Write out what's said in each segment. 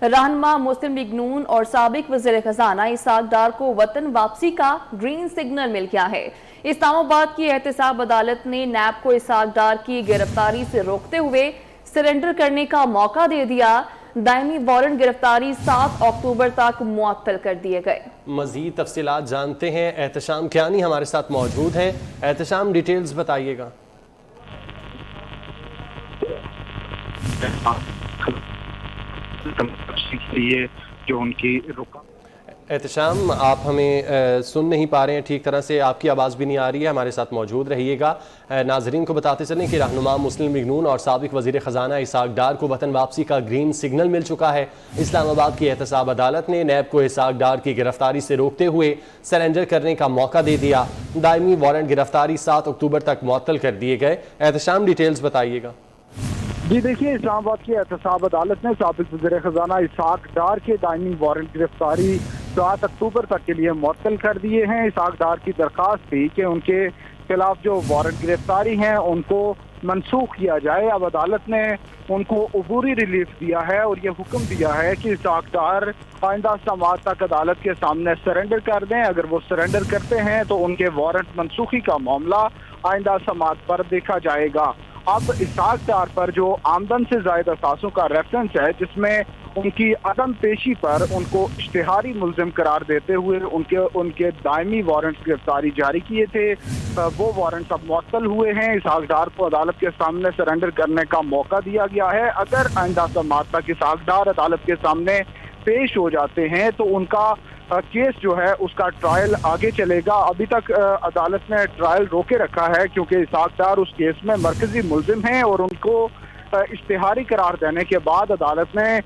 रहनुमा मुस्लिम लीग नून और साबिक वज़ीर खजाना इसहाक डार को वतन वापसी का ग्रीन सिग्नल मिल गया है। इस्लामाबाद की एहतसाब अदालत ने नैब को इसहाक डार की गिरफ्तारी से रोकते हुए सरेंडर करने का मौका दे दिया। दायमी वारंट गिरफ्तारी 7 अक्टूबर तक मुअत्तल कर दिए गए। मजीद तफसीलात जानते हैं, एहतशाम कियानी हमारे साथ मौजूद हैं। एहतशाम, डिटेल्स बताइएगा। जो उनकी रुका एहतशाम, आप हमें सुन नहीं पा रहे हैं ठीक तरह से, आपकी आवाज़ भी नहीं आ रही है, हमारे साथ मौजूद रहिएगा। नाजरीन को बताते चलें कि रहनुमा मुस्लिम लीग नून और साबिक वज़ीर ख़जाना इसहाक डार को वतन वापसी का ग्रीन सिग्नल मिल चुका है। इस्लामाबाद की एहतसाब अदालत ने नैब को इसहाक डार की गिरफ्तारी से रोकते हुए सरेंडर करने का मौका दे दिया। दायमी वारंट गिरफ्तारी 7 अक्टूबर तक मुअत्तल कर दिए गए। एहतशाम, डिटेल्स बताइएगा। जी देखिए, इस्लामाबाद की एहतसाब अदालत ने साबिक वज़ीर खजाना इसहाक डार के दायमी वारंट गिरफ्तारी 7 अक्टूबर तक के लिए मुअत्तल कर दिए हैं। इसहाक डार की दरख्वास्त थी कि उनके खिलाफ जो वारंट गिरफ्तारी हैं उनको मनसूख किया जाए। अब अदालत ने उनको अबूरी रिलीफ दिया है और ये हुक्म दिया है कि इसहाक डार आइंदा समाअत तक अदालत के सामने सरेंडर कर दें। अगर वो सरेंडर करते हैं तो उनके वारंट मनसूखी का मामला आइंदा समाअत पर देखा जाएगा। अब इसहाक डार पर जो आमदन से ज़ायद असासों का रेफरेंस है, जिसमें उनकी अदम पेशी पर उनको इश्तिहारी मुल्जिम करार देते हुए उनके दायमी वारंट गिरफ्तारी जारी किए थे, वो वारंट अब मुअत्तल हुए हैं। इसहाक डार को अदालत के सामने सरेंडर करने का मौका दिया गया है। अगर आइंदा समाअत तक इसहाक डार अदालत के सामने पेश हो जाते हैं तो उनका केस जो है उसका ट्रायल आगे चलेगा। अभी तक अदालत ने ट्रायल रोके रखा है क्योंकि इसहाक डार उस केस में मरकजी मुल्जिम हैं और उनको इश्तिहारी करार देने के बाद अदालत ने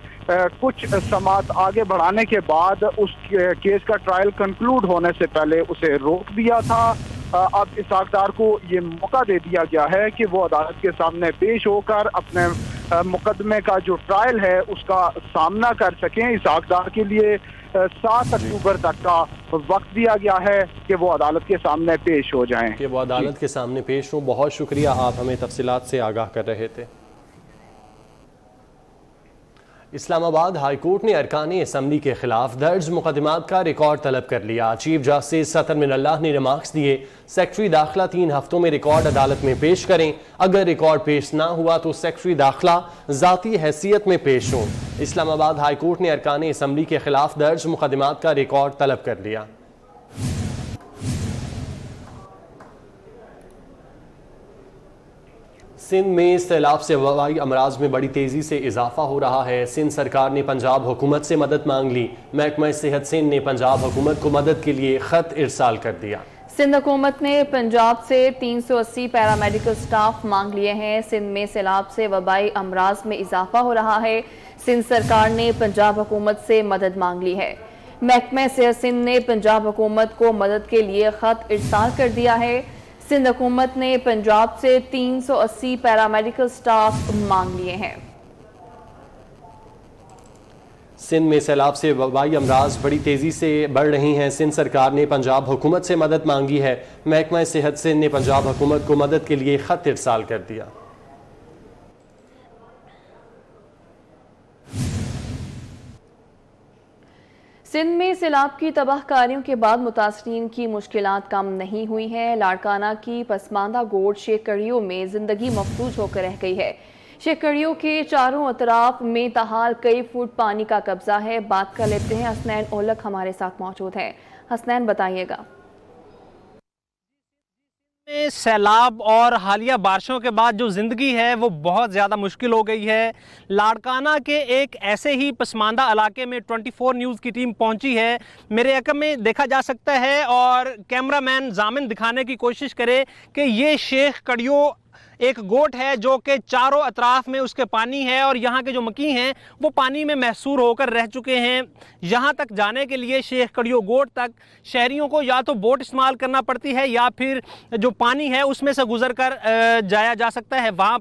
कुछ समाअत आगे बढ़ाने के बाद उस केस का ट्रायल कंक्लूड होने से पहले उसे रोक दिया था। अब इसहाक डार को ये मौका दे दिया गया है कि वो अदालत के सामने पेश होकर अपने मुकदमे का जो ट्रायल है उसका सामना कर सकें। इसहाक डार के लिए 7 अक्टूबर तक का वक्त दिया गया है कि वो अदालत के सामने पेश हो जाएं। कि वो अदालत के सामने पेश हों। बहुत शुक्रिया, आप हमें तफसीलात से आगाह कर रहे थे। इस्लामाबाद हाई कोर्ट ने अरकान असम्बली के खिलाफ दर्ज मुकदमात का रिकॉर्ड तलब कर लिया। चीफ जस्टिस सतर मिनल्लाह ने रिमार्क्स दिए, सेक्रेटरी दाखिला 3 हफ्तों में रिकॉर्ड अदालत में पेश करें। अगर रिकॉर्ड पेश ना हुआ तो सेक्रेटरी दाखिला ज़ाती हैसियत में पेश हों। इस्लामाबाद हाई कोर्ट ने अरकान असम्बली के खिलाफ दर्ज मुकदमात का रिकॉर्ड तलब कर लिया। सिंध में सैलाब से वबाई अमराज में बड़ी तेज़ी से इजाफा हो रहा है। सिंध सरकार ने पंजाब हुकूमत से मदद मांग ली। महकमा सेहत सिंध ने पंजाब हुकूमत को मदद के लिए ख़त इरसाल कर दिया। सिंध हुकूमत ने पंजाब से 380 पैरामेडिकल स्टाफ मांग लिए हैं। सिंध में सैलाब से वबाई अमराज में इजाफा हो रहा है। सिंध सरकार ने पंजाब हुकूमत से मदद मांग ली है। महकमा सेहत सिंध ने पंजाब हुकूमत को मदद के लिए ख़त इरसाल कर दिया है। सिंध हुकूमत ने पंजाब से 380 पैरामेडिकल स्टाफ मांग लिए हैं। सिंध में सैलाब से वबाई अमराज बड़ी तेज़ी से बढ़ रही हैं। सिंध सरकार ने पंजाब हुकूमत से मदद मांगी है। महकमा सेहत सिंध ने पंजाब हुकूमत को मदद के लिए ख़त इरसाल कर दिया। सिंध में सैलाब की तबाहकारियों के बाद मुतासरीन की मुश्किलात कम नहीं हुई हैं। लाड़काना की पसमानदा गोड शेकड़ियों में जिंदगी मफलूज होकर रह गई है। शेकड़ियों के चारों अतराफ में तहाल कई फुट पानी का कब्जा है। बात कर लेते हैं, हसनैन ओलक हमारे साथ मौजूद हैं। हसनैन, बताइएगा। सैलाब और हालिया बारिशों के बाद जो ज़िंदगी है वो बहुत ज़्यादा मुश्किल हो गई है। लाड़काना के एक ऐसे ही पसमानदा इलाके में 24 न्यूज़ की टीम पहुंची है। मेरे अकम में देखा जा सकता है और कैमरामैन जामिन दिखाने की कोशिश करे कि ये शेख कड़ियों एक गोट है जो कि चारों अतराफ में उसके पानी है और यहाँ के जो मकी हैं वो पानी में महसूर होकर रह चुके हैं। यहाँ तक जाने के लिए शेख कड़ियों गोट तक शहरियों को या तो बोट इस्तेमाल करना पड़ती है या फिर जो पानी है उसमें से गुजर कर जाया जा सकता है। वहाँ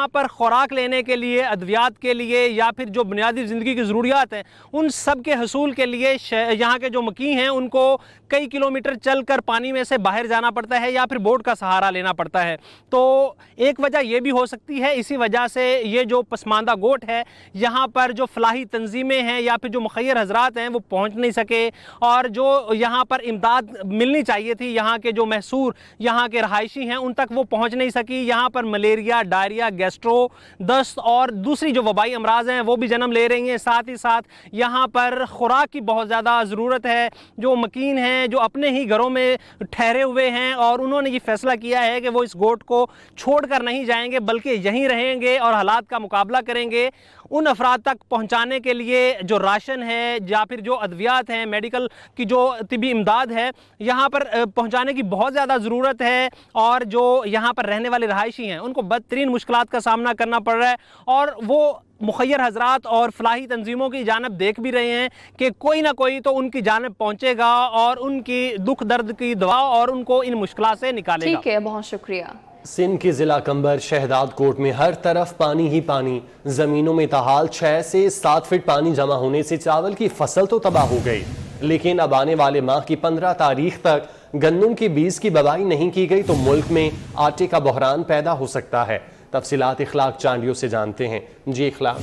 पर खुराक लेने के लिए, अद्वियात के लिए या फिर जो बुनियादी ज़िंदगी की ज़रूरियात हैं उन सब के हसूल के लिए यहाँ के जो मकी हैं उनको कई किलोमीटर चल कर पानी में से बाहर जाना पड़ता है या फिर बोट का सहारा लेना पड़ता है। तो एक वजह ये भी हो सकती है, इसी वजह से ये जो पसमानदा गोट है यहाँ पर जो फलाही तंजीमें हैं या फिर जो मुखय्यर हजरात हैं वो पहुँच नहीं सके, और जो यहाँ पर इमदाद मिलनी चाहिए थी यहाँ के जो महसूर यहाँ के रहायशी हैं उन तक वो पहुँच नहीं सकी। यहाँ पर मलेरिया, डायरिया, गैस्ट्रो, दस्त और दूसरी जो वबाई अमराज हैं वो भी जन्म ले रही हैं। साथ ही साथ यहाँ पर खुराक की बहुत ज़्यादा ज़रूरत है। जो मकीन हैं जो अपने ही घरों में ठहरे हुए हैं और उन्होंने ये फैसला किया है कि वो इस गोट को छोड़कर नहीं जाएंगे बल्कि यहीं रहेंगे और हालात का मुकाबला करेंगे। उन अफराद तक पहुंचाने के लिए जो राशन है या फिर जो अद्वियात हैं, मेडिकल की जो तिबी इमदाद है यहाँ पर पहुंचाने की बहुत ज़्यादा ज़रूरत है। और जो यहाँ पर रहने वाले रहायशी हैं उनको बदतरीन मुश्किलात का सामना करना पड़ रहा है, और वो मुखय्यर हजरात और फलाही तंजीमों की जानब देख भी रहे हैं कि कोई ना कोई तो उनकी जानब पहुँचेगा और उनकी दुख दर्द की दवा और उनको इन मुश्किलात से निकालेगा। ठीक है, बहुत शुक्रिया। सिंध के जिला कंबर शहदाद कोट में हर तरफ पानी ही पानी, जमीनों में ताहाल 6 से 7 फीट पानी जमा होने से चावल की फसल तो तबाह हो गई, लेकिन अब आने वाले माह की 15 तारीख तक गंदम के बीज की बवाई नहीं की गई तो मुल्क में आटे का बहरान पैदा हो सकता है। तफसीलात इखलाक चांडियों से जानते हैं। जी इखलाक।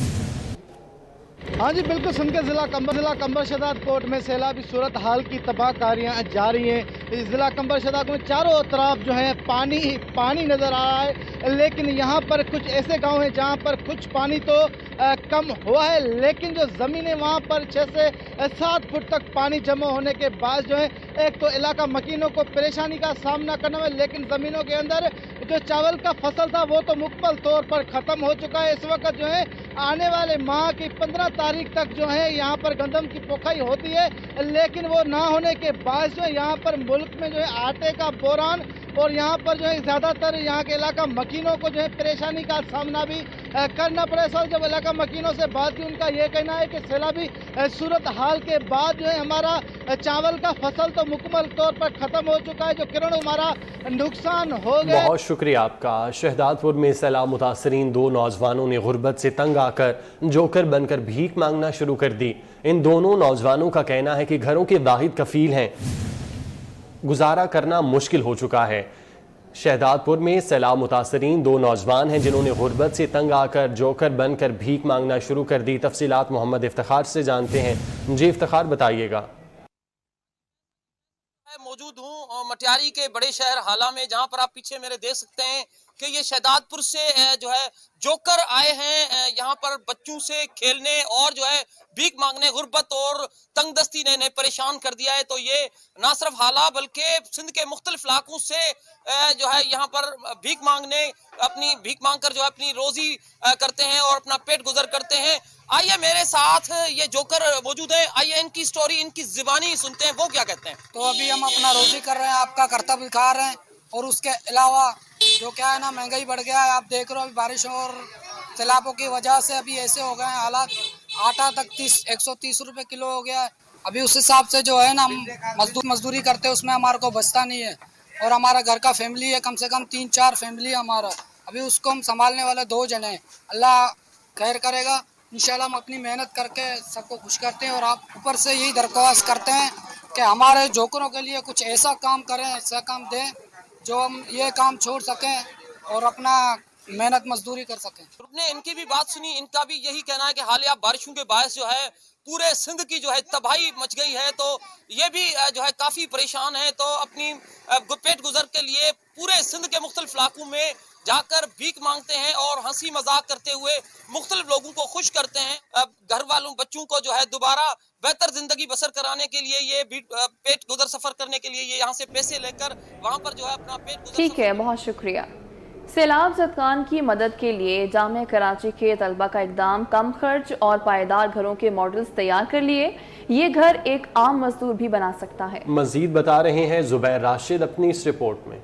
हाँ जी बिल्कुल, सिंध के जिला कंबर शहदाद कोट में सैलाबी सूरत हाल की तबाहकारियाँ जारी हैं। इस जिला कंबर शहदाद में चारों तरफ जो है पानी ही पानी नज़र आ रहा है, लेकिन यहाँ पर कुछ ऐसे गांव हैं जहाँ पर कुछ पानी तो कम हुआ है, लेकिन जो ज़मीनें वहाँ पर 6 से 7 फुट तक पानी जमा होने के बाद जो है एक तो इलाका मकीनों को परेशानी का सामना करना है, लेकिन ज़मीनों के अंदर जो चावल का फसल था वो तो मुकम्मल तौर पर ख़त्म हो चुका है। इस वक्त जो है आने वाले माह की 15 तारीख तक जो है यहाँ पर गंदम की पोखाई होती है, लेकिन वो ना होने के बाद जो है यहाँ पर मुल्क में जो है आटे का बोरान और यहाँ पर जो है ज़्यादातर यहाँ के इलाका मकीनों को जो है परेशानी का सामना भी करना पड़े। सर जब इलाका मकीनों से बात की, उनका ये कहना है कि सैलाबी सूरत हाल के बाद जो है हमारा चावल का फसल तो मुकम्मल तौर पर ख़त्म हो चुका है, जो करोड़ों हमारा नुकसान हो गया। बहुत शुक्रिया आपका। शहदादपुर में सैलाब मुतासरीन 2 नौजवानों ने गुर्बत से तंग आकर जोकर बनकर भीख मांगना शुरू कर दी। इन दोनों नौजवानों का कहना है कि घरों के वाहिद कफील हैं, गुजारा करना मुश्किल हो चुका है। शहदादपुर में सैलाब मुतासरीन 2 नौजवान हैं जिन्होंने गुर्बत से तंग आकर जोकर बनकर भीख मांगना शुरू कर दी। तफसीलात मोहम्मद इफ्तिखार से जानते हैं। जी इफ्तिखार, बताइएगा। मौजूद हूँ मटियारी के बड़े शहर हाला में, जहाँ पर आप पीछे मेरे देख सकते हैं कि ये शहदादपुर से जो है जोकर आए हैं यहाँ पर बच्चों से खेलने और जो है भीख मांगने। गुर्बत और तंगदस्ती ने इन्हें परेशान कर दिया है। तो ये ना सिर्फ हाला बल्कि सिंध के मुख्तलिफ इलाकों से जो है यहाँ पर भीख मांगने, अपनी भीख मांग कर जो है अपनी रोजी करते हैं और अपना पेट गुजर करते हैं। आइए मेरे साथ ये जोकर मौजूद है, आइए इनकी स्टोरी, इनकी ज़ुबानी सुनते हैं, वो क्या कहते हैं। तो अभी हम अपना रोजी कर रहे हैं, आपका कर्तव्य दिखा रहे हैं, और उसके अलावा जो क्या है ना, महंगाई बढ़ गया है। आप देख रहे हो अभी बारिश और सैलाबों की वजह से अभी ऐसे हो गए हैं हालात, आटा तक 130 रुपए किलो हो गया है। अभी उस हिसाब से जो है ना हम मजदूरी करते हैं, उसमें हमारे को बचता नहीं है। और हमारा घर का फैमिली है, कम से कम 3-4 फैमिली है हमारा, अभी उसको हम संभालने वाले 2 जने हैं। अल्लाह खैर करेगा, इंशाल्लाह हम अपनी मेहनत करके सबको खुश करते हैं। और आप ऊपर से यही दरख्वास्त करते हैं कि हमारे जोकरों के लिए कुछ ऐसा काम करें, ऐसा काम दें जो हम ये काम छोड़ सकें और अपना मेहनत मजदूरी कर सकें। आपने इनकी भी बात सुनी, इनका भी यही कहना है कि हालिया बारिशों के बायस जो है पूरे सिंध की जो है तबाही मच गई है। तो ये भी जो है काफ़ी परेशान है, तो अपनी पेट गुजर के लिए पूरे सिंध के मुख्तलिफ इलाकों में जाकर भीख मांगते हैं और हंसी मजाक करते हुए मुख्तलिफ लोगों को खुश करते हैं। घर वालों बच्चों को जो है दोबारा बेहतर जिंदगी बसर कराने के लिए, ये पेट गुजर सफर करने के लिए ये यहाँ से पैसे लेकर वहाँ पर जो है अपना पेट गुजर। ठीक है, बहुत शुक्रिया। सैलाब ज़दगान की मदद के लिए जामिया कराची के तलबा का इकदाम, कम खर्च और पायदार घरों के मॉडल्स तैयार कर लिए। ये घर एक आम मजदूर भी बना सकता है। मजीद बता रहे हैं जुबैर राशिद अपनी इस रिपोर्ट में।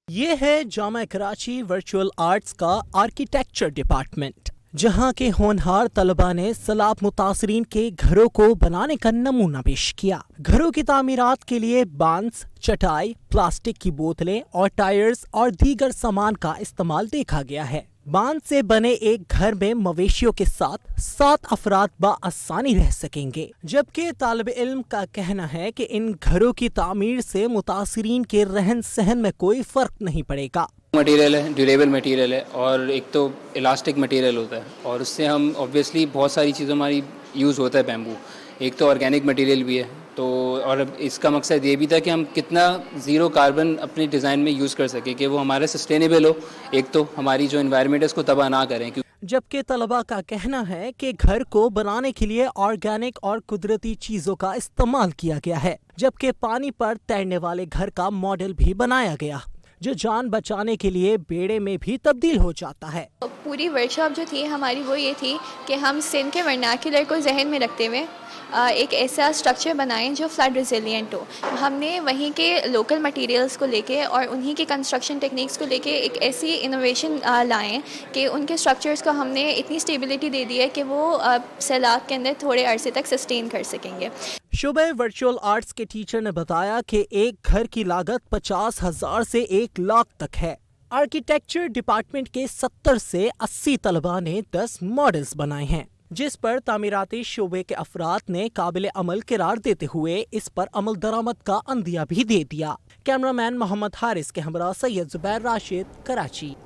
ये है जामिया कराची वर्चुअल आर्ट्स का आर्किटेक्चर डिपार्टमेंट, जहां के होनहार तलबा ने सैलाब मुतासरीन के घरों को बनाने का नमूना पेश किया। घरों की तामीरात के लिए बांस, चटाई, प्लास्टिक की बोतलें और टायर्स और दीगर सामान का इस्तेमाल देखा गया है। बांस से बने एक घर में मवेशियों के साथ 7 अफराद बआसानी रह सकेंगे, जबकि तालिब इल्म का कहना है कि इन घरों की तामीर से मुतासरीन के रहन सहन में कोई फर्क नहीं पड़ेगा। मटेरियल है, ड्यूरेबल मटेरियल है और एक तो इलास्टिक मटेरियल होता है और उससे हम ऑब्वियसली बहुत सारी चीज़ों हमारी यूज़ होता है बैम्बू। एक तो ऑर्गेनिक मटेरियल भी है तो और इसका मकसद ये भी था कि हम कितना ज़ीरो कार्बन अपने डिज़ाइन में यूज़ कर सकें कि वो हमारा सस्टेनेबल हो, एक तो हमारी जो एनवायरनमेंट है उसको तबाह ना करें। जबकि तलबा का कहना है कि घर को बनाने के लिए ऑर्गेनिक और कुदरती चीजों का इस्तेमाल किया गया है, जबकि पानी पर तैरने वाले घर का मॉडल भी बनाया गया जो जान बचाने के लिए बेड़े में भी तब्दील हो जाता है। पूरी वर्कशॉप जो थी हमारी वो ये थी कि हम सिंध के वर्नाक्युलर को जहन में रखते हुए एक ऐसा स्ट्रक्चर बनाएं जो फ्लड रिजिलिएंट हो। हमने वहीं के लोकल मटेरियल्स को लेके और उन्हीं के कंस्ट्रक्शन टेक्निक्स को लेके एक ऐसी इनोवेशन लाएं कि उनके स्ट्रक्चर्स को हमने इतनी स्टेबिलिटी दे दी है कि वो सैलाब के अंदर थोड़े अरसे तक सस्टेन कर सकेंगे। शुबे वर्चुअल आर्ट्स के टीचर ने बताया कि एक घर की लागत 50,000 से 1 लाख तक है। आर्किटेक्चर डिपार्टमेंट के 70 से 80 तलबा ने 10 मॉडल्स बनाए हैं, जिस पर तामीराती शोबे के अफराद ने काबिल अमल करार देते हुए इस पर अमल दरामद का अंदिया भी दे दिया। कैमरामैन मोहम्मद हारिस के हमरा सैयद जुबैर राशिद, कराची।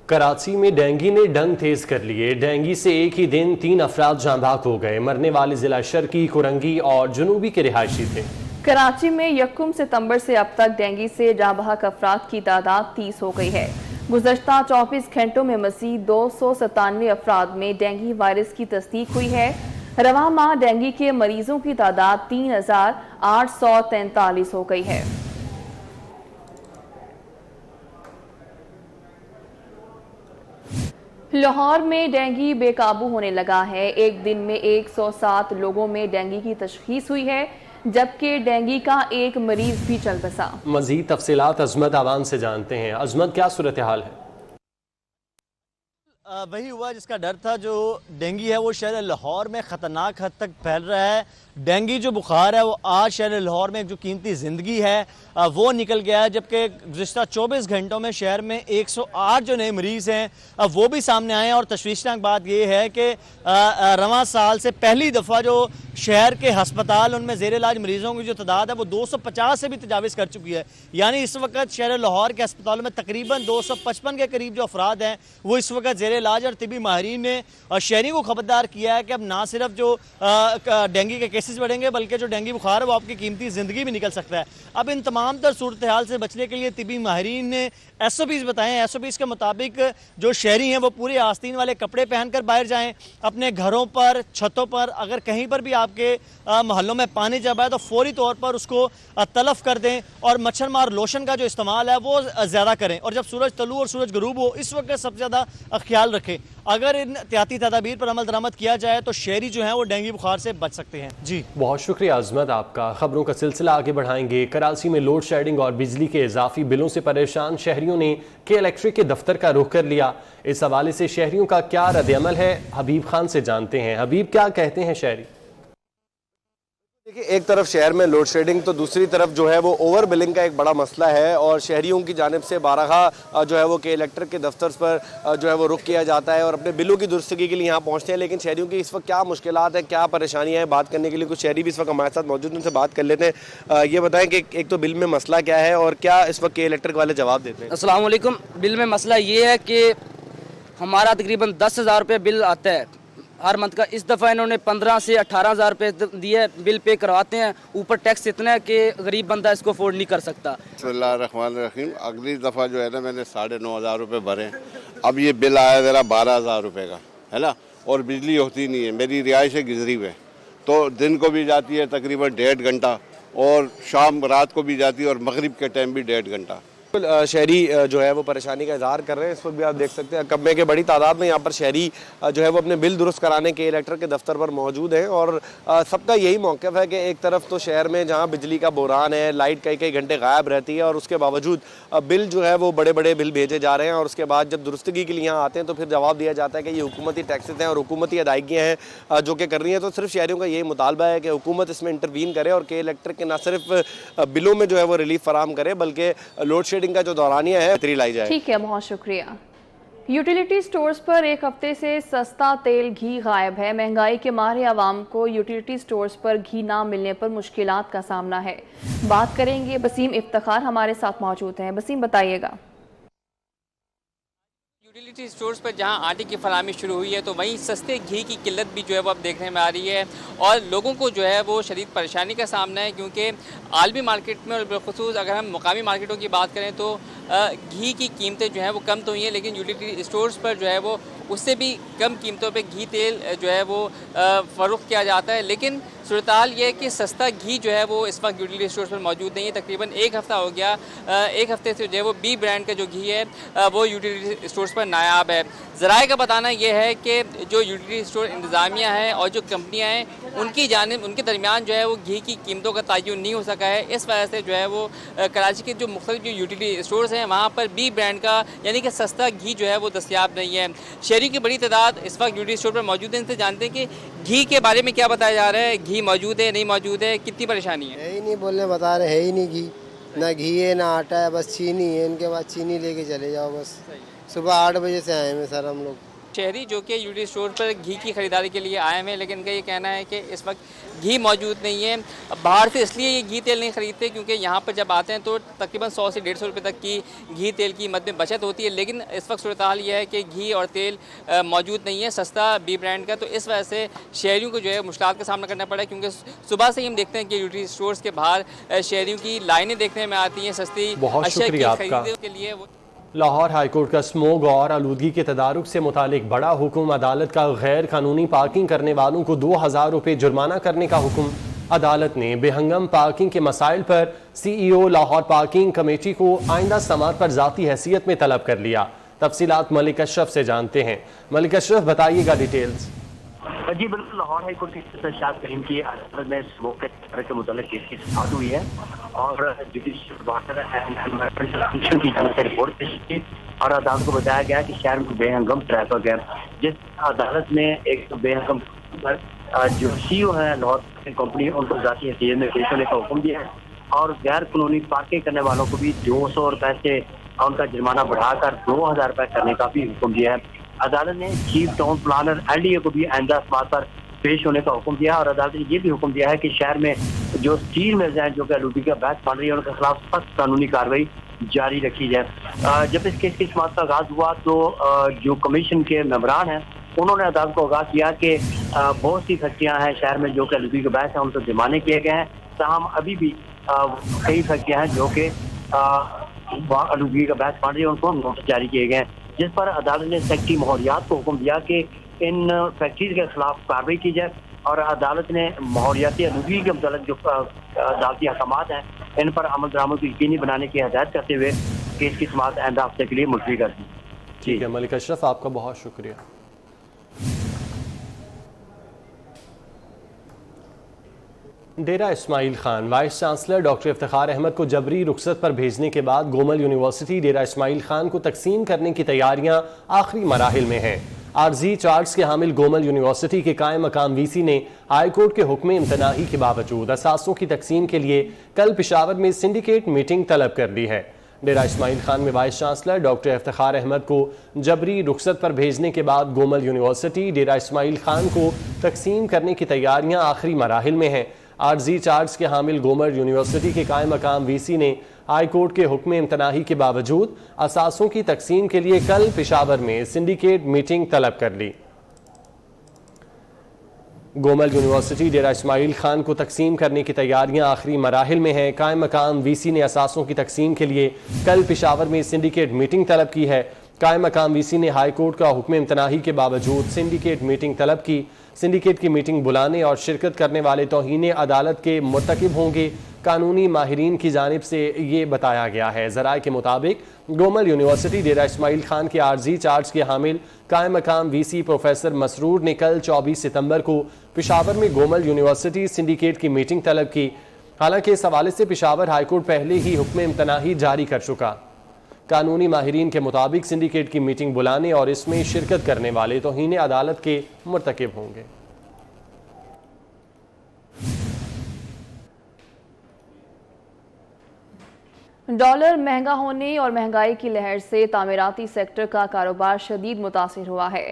कराची में डेंगू ने डंग तेज कर लिए। डेंगू से एक ही दिन 3 अफराद जाँ बहक हो गए। मरने वाले जिला शर्की, कुरंगी और जनूबी के रिहायशी थे। कराची में 1 सितंबर से अब तक डेंगू से जाँ बहक अफराद की तादाद 30 हो गई है। गुज़श्ता 24 घंटों में मज़ीद 297 अफराद में डेंगू वायरस की तस्दीक हुई है। रवां माह डेंगू के मरीजों की तादाद 3,843 हो गई है। लाहौर में डेंगू बेकाबू होने लगा है। एक दिन में 107 लोगों में डेंगू की तशखीस हुई है, जबकि डेंगू का एक मरीज भी चल बसा। मजीद तफसीलात अजमत आवान से जानते हैं। अजमत, क्या सूरत हाल है? वही हुआ जिसका डर था। जो डेंगू है वो शहर लाहौर में ख़तरनाक हद तक फैल रहा है। डेंगू जो बुखार है वो आज शहर लाहौर में जो कीमती ज़िंदगी है वो निकल गया है, जबकि गुज़श्ता 24 घंटों में शहर में 108 जो नए मरीज़ हैं वो भी सामने आए हैं। और तशवीशनाक बात ये है कि रवां साल से पहली दफ़ा जो शहर के हस्पताल उनमें ज़ेर इलाज मरीज़ों की जो तादाद है वो 250 से भी तजाविज़ कर चुकी है। यानी इस वक्त शहर लाहौर के अस्पतालों में तकरीबन 255 के करीब जो अफराद हैं वो इस वक्त ज़ेर इलाज। और तिबी माहिरीन ने शहरी को खबरदार किया है कि अब ना सिर्फ जो डेंगू के केसेस बढ़ेंगे बल्कि जो डेंगू बुखार है वो आपकी कीमती ज़िंदगी भी निकल सकता है। अब इन तमाम तर सूरत हाल से बचने के लिए तिबी माहिरीन ने SOPs बताएं। SOPs के मुताबिक जो शहरी हैं वो पूरे आस्तीन वाले कपड़े पहनकर बाहर जाएं। अपने घरों पर, छतों पर अगर कहीं पर भी आपके मोहल्लों में पानी जब आए तो फौरी तौर पर उसको तलफ कर दें। और मच्छर मार लोशन का जो इस्तेमाल है वो ज़्यादा करें। और जब सूरज तलू और सूरज गरूब हो इस वक्त सबसे ज़्यादा ख्याल रखें। अगर इन एहतियाती तदाबीर पर अमल दरामद किया जाए तो शहरी जो हैं वो डेंगू बुखार से बच सकते हैं। जी बहुत शुक्रिया अजमत आपका। खबरों का सिलसिला आगे बढ़ाएंगे। कराची में लोड शेडिंग और बिजली के इजाफी बिलों से परेशान शहरियों ने के इलेक्ट्रिक के दफ्तर का रुख कर लिया। इस हवाले से शहरियों का क्या रद्द-ए-अमल है, हबीब खान से जानते हैं। हबीब, क्या कहते हैं शहरी? देखिए, एक तरफ शहर में लोड शेडिंग तो दूसरी तरफ जो है वो ओवर बिलिंग का एक बड़ा मसला है। और शहरियों की जानिब से बारहा जो है वो के इलेक्ट्रिक के दफ्तर पर जो है वो रुख किया जाता है और अपने बिलों की दुरुस्तगी के लिए यहाँ पहुँचते हैं। लेकिन शहरियों की इस वक्त क्या मुश्किलात हैं, क्या परेशानियाँ हैं, बात करने के लिए कुछ शहरी भी इस वक्त हमारे साथ मौजूद, उनसे बात कर लेते हैं। ये बताएं कि एक तो बिल में मसला क्या है और क्या इस वक्त के इलेक्ट्रिक वाले जवाब देते हैं? अस्सलाम वालेकुम। बिल में मसला ये है कि हमारा तकरीबन 10,000 रुपये बिल आता है हर मंथ का। इस दफ़ा इन्होंने 15 से 18,000 रुपये दिए, बिल पे करवाते हैं। ऊपर टैक्स इतना है कि गरीब बंदा इसको अफोर्ड नहीं कर सकता। बिस्मिल्लाहिर्रहमानिर्रहीम। अगली दफ़ा जो है ना मैंने 9,500 रुपये भरे। अब ये बिल आया ज़रा 12,000 रुपये का, है ना। और बिजली होती नहीं है, मेरी रिहाइश है गिजरी में, तो दिन को भी जाती है तकरीबन 1.5 घंटा और शाम रात को भी जाती है और मगरिब के टाइम भी 1.5 घंटा। शहरी जो है वो परेशानी का इजहार कर रहे हैं। इस वक्त भी आप देख सकते हैं कब्बे के बड़ी तादाद में यहाँ पर शहरी जो है वो अपने बिल दुरुस्त कराने के इलेक्ट्रिक के दफ्तर पर मौजूद हैं। और सबका यही मौक़िफ़ है कि एक तरफ तो शहर में जहाँ बिजली का बहरान है, लाइट कई घंटे गायब रहती है और उसके बावजूद बिल जो है वो बड़े बड़े बिल भेजे जा रहे हैं। और उसके बाद जब दुरुस्तगी के लिए यहाँ आते हैं तो फिर जवाब दिया जाता है कि ये हुकूमती टैक्सेस हैं और हुकूमती अदायगियाँ हैं जो कि कर रही हैं। तो सिर्फ शहरियों का यही मुतालबा है कि हुकूमत इसमें इंटरवीन करे और के इलेक्ट्रिक के न सिर्फ बिलों में जो है वो रिलीफ फराम करे बल्कि लोड शेडिंग का जो दौरानिया है लाई जाए। ठीक है, बहुत शुक्रिया। यूटिलिटी स्टोर्स पर एक हफ्ते से सस्ता तेल घी गायब है। महंगाई के मारे आवाम को यूटिलिटी स्टोर्स पर घी ना मिलने पर मुश्किलात का सामना है। बात करेंगे, बसीम इफ्तिखार हमारे साथ मौजूद हैं। बसीम, बताइएगा। यूटिलिटी स्टोर्स पर जहां आटे की फराहमी शुरू हुई है तो वहीं सस्ते घी की किल्लत भी जो है वो अब देखने में आ रही है और लोगों को जो है वो शदीद परेशानी का सामना है, क्योंकि आलमी मार्केट में और बिलखुसूस अगर हम मुकामी मार्केटों की बात करें तो घी की कीमतें जो हैं वो कम तो हुई हैं, लेकिन यूटिलिटी स्टोर्स पर जो है वो उससे भी कम कीमतों पे घी तेल जो है वो फ़रोख्त किया जाता है। लेकिन सूरत-ए-हाल ये है कि सस्ता घी जो है वो इस वक्त यूटिलिटी स्टोर्स पर मौजूद नहीं है। तकरीबन एक हफ़्ता हो गया, एक हफ़्ते से जो है वो बी ब्रांड का जो घी है वो यूटिलिटी स्टोर्स पर नायाब है। ज़राए का बताना ये है कि जो यूटिलिटी स्टोर इंतज़ामिया है और जो कंपनियाँ हैं उनकी जानिब उनके दरमियान जो है वो घी की कीमतों का तयन नहीं हो सका है। इस वजह से जो है वो कराची के जो मुख्तलिफ जो यूटिलिटी स्टोर्स हैं वहाँ पर बी ब्रांड का यानी कि सस्ता घी जो है वो दस्तयाब नहीं है। शहरी की बड़ी तादाद इस वक्त यूटिलिटी स्टोर पर मौजूद है। इनसे जानते हैं कि घी के बारे में क्या बताया जा रहा है, घी मौजूद है नहीं मौजूद है, कितनी परेशानी है? ही नहीं बोलने बता रहे, है ही नहीं घी, ना घी है ना आटा है, बस चीनी है। इनके बाद चीनी लेके चले जाओ बस। सुबह 8 बजे से आए हैं सर हम लोग। शहरी जो कि यूटिलिटी स्टोर पर घी की ख़रीदारी के लिए आए हैं, लेकिन इनका ये कहना है कि इस वक्त घी मौजूद नहीं है। बाहर से इसलिए ये घी तेल नहीं ख़रीदते क्योंकि यहाँ पर जब आते हैं तो तकरीबन 100 से 150 रुपये तक की घी तेल की कीमत में बचत होती है। लेकिन इस वक्त सूरत-ए-हाल ये है कि घी और तेल मौजूद नहीं है सस्ता बी ब्रांड का, तो इस वजह से शहरियों को जो है मुश्किलात का सामना करना पड़ा है। क्योंकि सुबह से ही हम देखते हैं कि यूटिलिटी स्टोर्स के बाहर शहरियों की लाइनें देखने में आती हैं सस्ती अशिया की खरीदने के लिए। लाहौर हाईकोर्ट का स्मोग और आलूदगी के तदारुक से मुतालिक बड़ा हुक्म, अदालत का गैर कानूनी पार्किंग करने वालों को 2000 रुपये जुर्माना करने का हुक्म। अदालत ने बेहंगम पार्किंग के मसाइल पर CEO लाहौर पार्किंग कमेटी को आइंदा समात पर ज़ाती हैसियत में तलब कर लिया। तफसीलात मलिक अशरफ से जानते हैं। मलिक अशरफ बताइएगा डिटेल्स। जी बिल्कुल, लाहौर हाई कोर्ट की शाद करीम की अदालत में स्मोक के मुतालिक केस की समाअत हुई है और judicial water and environmental commission की जानिब से रिपोर्ट पेश की और अदालत को बताया गया कि शहर में बेहंगम ट्रैफिक है, जिस अदालत ने एक बेहंगम पर जो CEO है लाहौर कंपनी उनको ज़ाती हैसियत में पेश होने का हुक्म दिया है और गैर कानूनी पार्किंग करने वालों को भी 200 रुपये से उनका जुर्माना बढ़ाकर 2000 रुपये करने का भी हुक्म दिया है। अदालत ने चीफ टाउन प्लानर LDA को भी आइंदा समात पर पेश होने का हुक्म दिया और अदालत ने ये भी हुक्म दिया है कि शहर में जो स्टील मिल्स हैं जो कि आलूदगी का बायस बन रही है उनके खिलाफ सख्त कानूनी कार्रवाई जारी रखी जाए। जब इस केस की समात का आगाज हुआ तो जो कमीशन के मेंबरान हैं उन्होंने अदालत को आगाह किया कि बहुत सी फैक्ट्रियाँ हैं शहर में जो कि आलूदगी का बायस है, उनको जुर्माने किए गए हैं। ताहम अभी भी कई फैक्ट्रियाँ हैं जो कि आलूदगी का बायस बन रही है, उनको नोटिस जारी किए गए हैं, जिस पर अदालत ने सेक्रेटरी माहौलियात को हुक्म दिया कि इन फैक्ट्रीज के खिलाफ कार्रवाई की जाए और अदालत ने माहौलियाती आलूदगी के मतलब जो अदालती अहकामात हैं इन पर अमल दरामद को यकीनी बनाने की हदायत करते हुए केस की समाअत आइंदा हफ्ते के लिए मुलतवी कर दी। ठीक है मलिक अशरफ, आपका बहुत शुक्रिया। Dera Ismail Khan vice chancellor doctor Iftikhar Ahmad को जबरी रुखसत पर भेजने के बाद गोमल यूनिवर्सिटी डेरा इस्माइल खान को तकसीम करने की तैयारियां आखिरी मराहिल में हैं। आर्जी चार्ट्स के हामिल गोमल यूनिवर्सिटी के कायम मकाम VC ने हाई कोर्ट के हुक्म इम्तनाही के बावजूद असासों की तकसीम के लिए कल पेशावर में सिंडिकेट मीटिंग तलब कर दी है। डेरा इस्माइल खान में vice chancellor doctor Iftikhar Ahmad को जबरी रुखसत पर भेजने के बाद गोमल यूनिवर्सिटी डेरा इस्माइल खान को तकसीम करने की तैयारियां आखिरी मराहिल में हैं। आर्जी चार्ट्स के हामिल गोमल यूनिवर्सिटी के कायम मकाम VC ने हाई कोर्ट के हुक्म इम्तनाही के बावजूद असासों की तकसीम के लिए कल पेशावर में सिंडिकेट मीटिंग तलब कर ली। गोमल यूनिवर्सिटी डेरा इस्माइल खान को तकसीम करने की तैयारियां आखिरी मराहिल में हैं। कायम मकाम VC ने असासों की तकसीम के लिए कल पेशावर में सिंडिकेट मीटिंग तलब की है। कायम मकाम VC ने हाई कोर्ट का हुक्म इम्तनाही के बावजूद सिंडिकेट मीटिंग तलब की। सिंडिकेट की मीटिंग बुलाने और शिरकत करने वाले तौहीन अदालत के मुर्तकिब होंगे। कानूनी माहिरीन की जानिब से ये बताया गया है। ज़राए के मुताबिक गोमल यूनिवर्सिटी डेरा इस्माइल खान के आर्जी चार्ज के हामिल कायम मकाम VC प्रोफेसर मसरूर ने कल 24 सितंबर को पेशावर में गोमल यूनिवर्सिटी सिंडिकेट की मीटिंग तलब की। हालांकि इस हवाले से पेशावर हाईकोर्ट पहले ही हुक्म इम्तनाही जारी कर चुका। कानूनी माहिरीन के मुताबिक सिंडिकेट की मीटिंग बुलाने और इसमें शिरकत करने वाले तौहीन अदालत के मुर्तकिब होंगे। डॉलर महंगा होने और महंगाई की लहर से तामीराती सेक्टर का कारोबार शदीद मुतासिर हुआ है।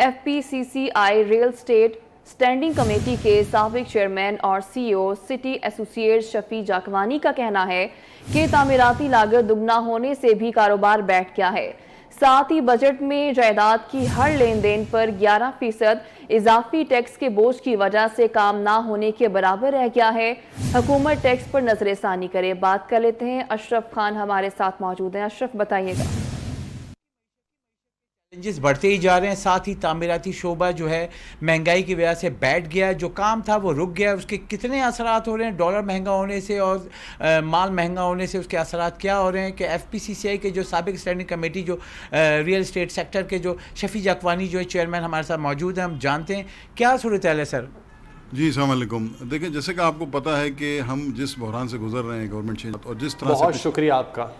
FPCCI real estate standing committee के साबिक चेयरमैन और CEO सिटी एसोसिएट शफी जाकवानी का कहना है कि तामीराती लागत दुगना होने से भी कारोबार बैठ गया है। साथ ही बजट में जायदाद की हर लेन देन पर 11% इजाफी टैक्स के बोझ की वजह से काम ना होने के बराबर रह गया है। हुकूमत टैक्स पर नजरसानी करे। बात कर लेते हैं, अशरफ खान हमारे साथ मौजूद हैं। अशरफ, बताइएगा। चैलेंजेस बढ़ते ही जा रहे हैं, साथ ही तामीराती शोबा जो है महंगाई की वजह से बैठ गया, जो काम था वो रुक गया। उसके कितने असरात हो रहे हैं डॉलर महंगा होने से और माल महंगा होने से? उसके असरात क्या हो रहे हैं कि FPCCI के जो साबिक स्टैंडिंग कमेटी जो रियल इस्टेट सेक्टर के जो शफी अकवानी जो है चेयरमैन हमारे साथ मौजूद हैं, हम जानते हैं क्या सूरत हाल है सर। जी अस्सलाम वालेकुम। देखिए, जैसे कि आपको पता है कि हम जिस बहरान से गुजर रहे हैं गवर्नमेंट चेंज और जिस तरह बहुत शुक्रिया आपका।